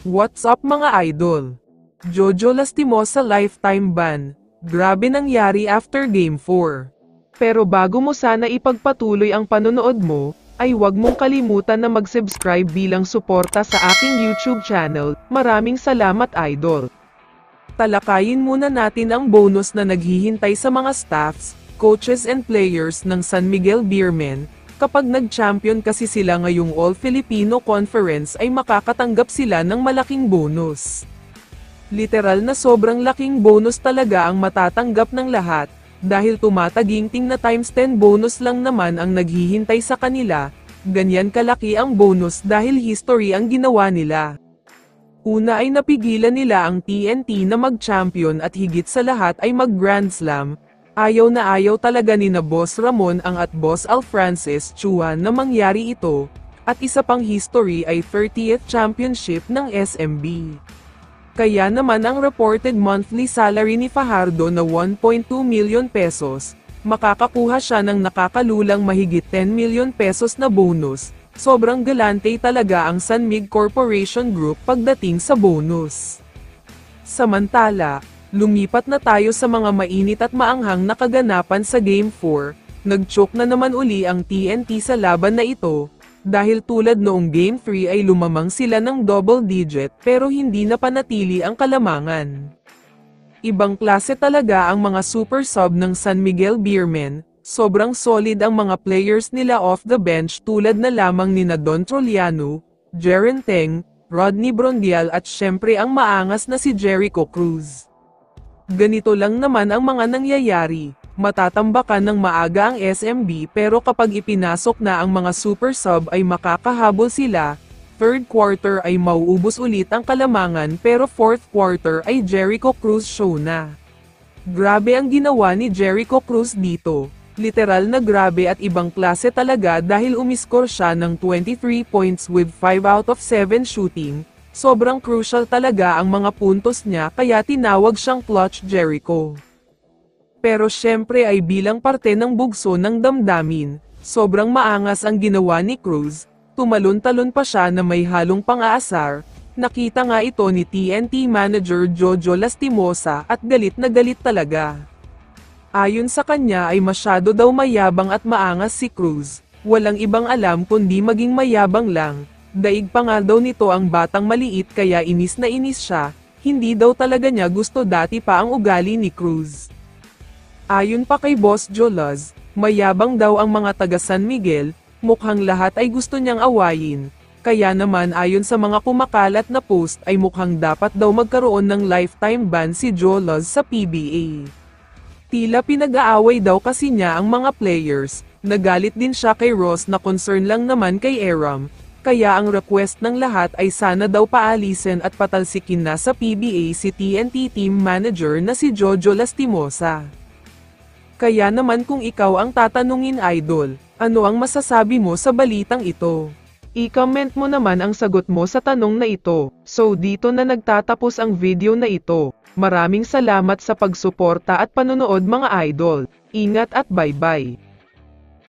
What's up mga idol? Jojo Lastimosa lifetime ban. Grabe nangyari after Game 4. Pero bago mo sana ipagpatuloy ang panonood mo, ay huwag mong kalimutan na mag-subscribe bilang suporta sa aking YouTube channel. Maraming salamat idol. Talakayin muna natin ang bonus na naghihintay sa mga staffs, coaches and players ng San Miguel Beermen. Kapag nag-champion kasi sila ngayong All-Filipino Conference ay makakatanggap sila ng malaking bonus. Literal na sobrang laking bonus talaga ang matatanggap ng lahat, dahil tumataginting na times 10 bonus lang naman ang naghihintay sa kanila, ganyan kalaki ang bonus dahil history ang ginawa nila. Una ay napigilan nila ang TNT na mag-champion at higit sa lahat ay mag-Grand Slam. Ayaw na ayaw talaga ni na Boss Ramon ang at Boss Al Francis Chuan na mangyari ito, at isa pang history ay 30th championship ng SMB. Kaya naman ang reported monthly salary ni Fajardo na 1.2 million pesos, makakakuha siya ng nakakalulang mahigit 10 million pesos na bonus. Sobrang galante talaga ang San Mig Corporation Group pagdating sa bonus. Samantala, lumipat na tayo sa mga mainit at maanghang na kaganapan sa Game 4, nag-choke na naman uli ang TNT sa laban na ito, dahil tulad noong Game 3 ay lumamang sila ng double digit pero hindi na panatili ang kalamangan. Ibang klase talaga ang mga super sub ng San Miguel Beermen, sobrang solid ang mga players nila off the bench tulad na lamang nina Don Troliano, Jeren Teng, Rodney Brondial at syempre ang maangas na si Jericho Cruz. Ganito lang naman ang mga nangyayari, matatambakan ng maaga ang SMB pero kapag ipinasok na ang mga super sub ay makakahabol sila, third quarter ay mauubos ulit ang kalamangan pero fourth quarter ay Jericho Cruz show na. Grabe ang ginawa ni Jericho Cruz dito, literal na grabe at ibang klase talaga dahil umiskor siya ng 23 points with 5 out of 7 shooting. Sobrang crucial talaga ang mga puntos niya kaya tinawag siyang Clutch Jericho. Pero syempre ay bilang parte ng bugso ng damdamin, sobrang maangas ang ginawa ni Cruz, tumalon-talon pa siya na may halong pang-aasar, nakita nga ito ni TNT manager Jojo Lastimosa at galit na galit talaga. Ayon sa kanya ay masyado daw mayabang at maangas si Cruz, walang ibang alam kundi maging mayabang lang. Daig pa nga daw nito ang batang maliit kaya inis na inis siya, hindi daw talaga niya gusto dati pa ang ugali ni Cruz. Ayon pa kay Boss Jolaz, mayabang daw ang mga taga San Miguel, mukhang lahat ay gusto niyang awayin, kaya naman ayon sa mga kumakalat na post ay mukhang dapat daw magkaroon ng lifetime ban si Jolaz sa PBA. Tila pinag-aaway daw kasi niya ang mga players, nagalit din siya kay Ross na concern lang naman kay Aram. Kaya ang request ng lahat ay sana daw paalisin at patalsikin na sa PBA si TNT team manager na si Jojo Lastimosa. Kaya naman kung ikaw ang tatanungin idol, ano ang masasabi mo sa balitang ito? I-comment mo naman ang sagot mo sa tanong na ito. So dito na nagtatapos ang video na ito. Maraming salamat sa pagsuporta at panonood mga idol. Ingat at bye-bye.